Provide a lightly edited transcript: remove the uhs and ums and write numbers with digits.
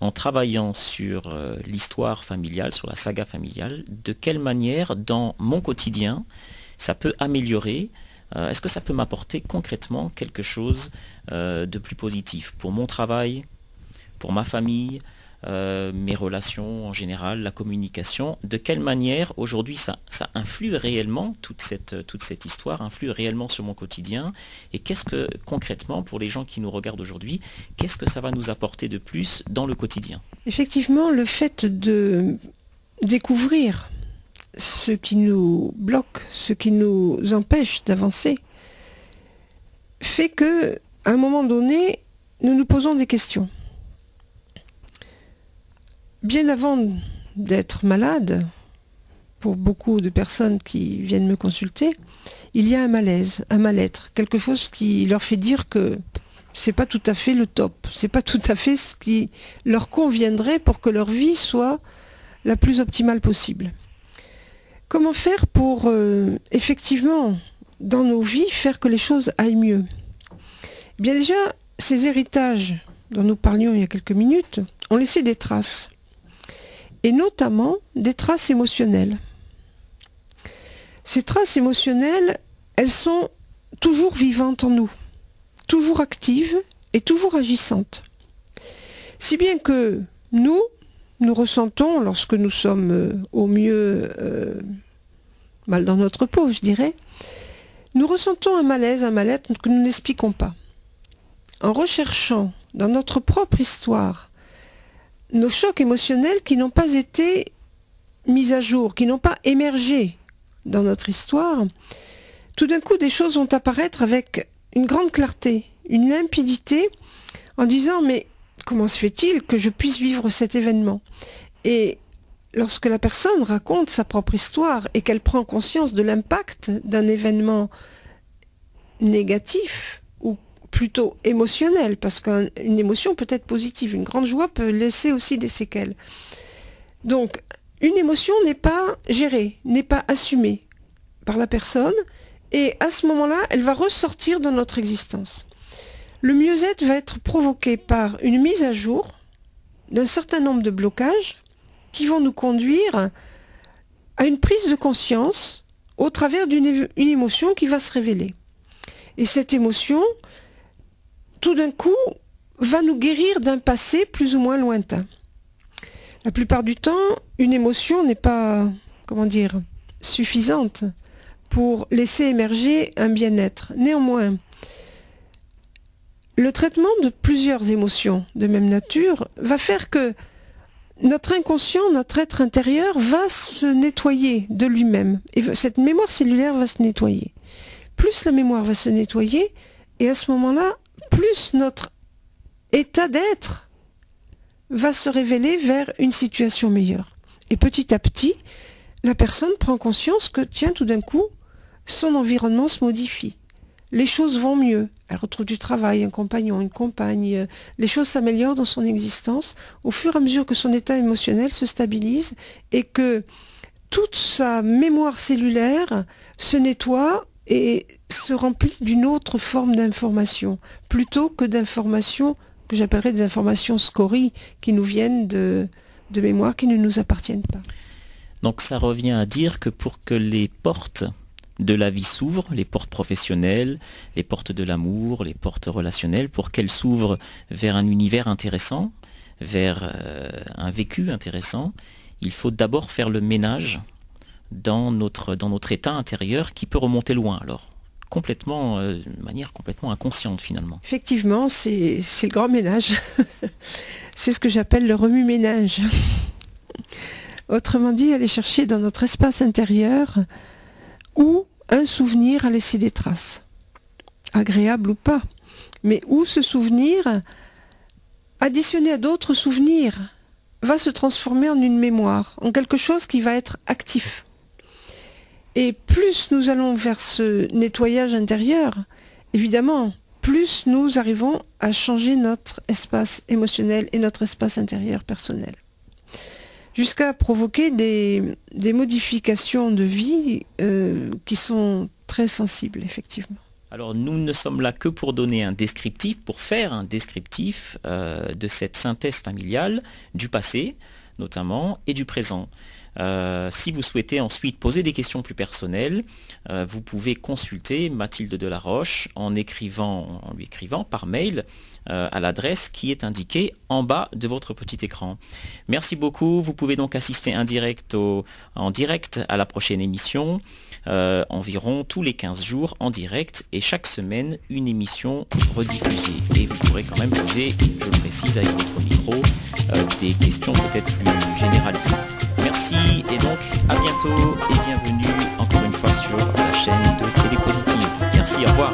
en travaillant sur l'histoire familiale, sur la saga familiale, de quelle manière, dans mon quotidien, ça peut améliorer, est-ce que ça peut m'apporter concrètement quelque chose de plus positif pour mon travail, pour ma famille, mes relations en général, la communication, de quelle manière aujourd'hui ça influe réellement, toute cette histoire influe réellement sur mon quotidien, et qu'est-ce que concrètement, pour les gens qui nous regardent aujourd'hui, qu'est-ce que ça va nous apporter de plus dans le quotidien? Effectivement, le fait de découvrir ce qui nous bloque, ce qui nous empêche d'avancer, fait que, à un moment donné, nous nous posons des questions. Bien avant d'être malade, pour beaucoup de personnes qui viennent me consulter, il y a un malaise, un mal-être, quelque chose qui leur fait dire que c'est pas tout à fait le top, c'est pas tout à fait ce qui leur conviendrait pour que leur vie soit la plus optimale possible. Comment faire pour effectivement, dans nos vies, faire que les choses aillent mieux? Eh bien déjà, ces héritages dont nous parlions il y a quelques minutes ont laissé des traces. Et notamment des traces émotionnelles. Ces traces émotionnelles, elles sont toujours vivantes en nous, toujours actives et toujours agissantes. Si bien que nous ressentons, lorsque nous sommes au mieux mal dans notre peau, je dirais, nous ressentons un malaise, un mal-être que nous n'expliquons pas. En recherchant dans notre propre histoire nos chocs émotionnels qui n'ont pas été mis à jour, qui n'ont pas émergé dans notre histoire, tout d'un coup des choses vont apparaître avec une grande clarté, une limpidité, en disant mais comment se fait-il que je puisse vivre cet événement? Et lorsque la personne raconte sa propre histoire et qu'elle prend conscience de l'impact d'un événement négatif, plutôt émotionnel, parce qu'une émotion peut être positive, une grande joie peut laisser aussi des séquelles. Donc, une émotion n'est pas gérée, n'est pas assumée par la personne, et à ce moment-là, elle va ressortir dans notre existence. Le mieux-être va être provoqué par une mise à jour d'un certain nombre de blocages qui vont nous conduire à une prise de conscience au travers d'une émotion qui va se révéler. Et cette émotion, tout d'un coup, va nous guérir d'un passé plus ou moins lointain. La plupart du temps, une émotion n'est pas, comment dire, suffisante pour laisser émerger un bien-être. Néanmoins, le traitement de plusieurs émotions de même nature va faire que notre inconscient, notre être intérieur va se nettoyer de lui-même. Et cette mémoire cellulaire va se nettoyer. Plus la mémoire va se nettoyer, et à ce moment-là, plus notre état d'être va se révéler vers une situation meilleure. Et petit à petit, la personne prend conscience que, tiens, tout d'un coup, son environnement se modifie. Les choses vont mieux. Elle retrouve du travail, un compagnon, une compagne. Les choses s'améliorent dans son existence au fur et à mesure que son état émotionnel se stabilise et que toute sa mémoire cellulaire se nettoie et se remplit d'une autre forme d'information, plutôt que d'informations que j'appellerais des informations scories qui nous viennent de mémoires qui ne nous appartiennent pas. Donc ça revient à dire que pour que les portes de la vie s'ouvrent, les portes professionnelles, les portes de l'amour, les portes relationnelles, pour qu'elles s'ouvrent vers un univers intéressant, vers un vécu intéressant, il faut d'abord faire le ménage dans notre état intérieur qui peut remonter loin, alors complètement, de manière complètement inconsciente finalement. Effectivement, c'est le grand ménage. C'est ce que j'appelle le remue-ménage. Autrement dit, aller chercher dans notre espace intérieur où un souvenir a laissé des traces, agréable ou pas, mais où ce souvenir, additionné à d'autres souvenirs, va se transformer en une mémoire, en quelque chose qui va être actif. Et plus nous allons vers ce nettoyage intérieur, évidemment, plus nous arrivons à changer notre espace émotionnel et notre espace intérieur personnel. Jusqu'à provoquer des modifications de vie qui sont très sensibles, effectivement. Alors nous ne sommes là que pour donner un descriptif, pour faire un descriptif de cette synthèse familiale du passé notamment et du présent. Si vous souhaitez ensuite poser des questions plus personnelles, vous pouvez consulter Mathilde Delaroche en lui écrivant par mail à l'adresse qui est indiquée en bas de votre petit écran. Merci beaucoup. Vous pouvez donc assister en direct à la prochaine émission, environ tous les 15 jours en direct et chaque semaine une émission rediffusée. Et vous pourrez quand même poser, je le précise avec votre micro, des questions peut-être plus généralistes. Merci et donc à bientôt et bienvenue encore une fois sur la chaîne de Télé Positive. Merci, au revoir.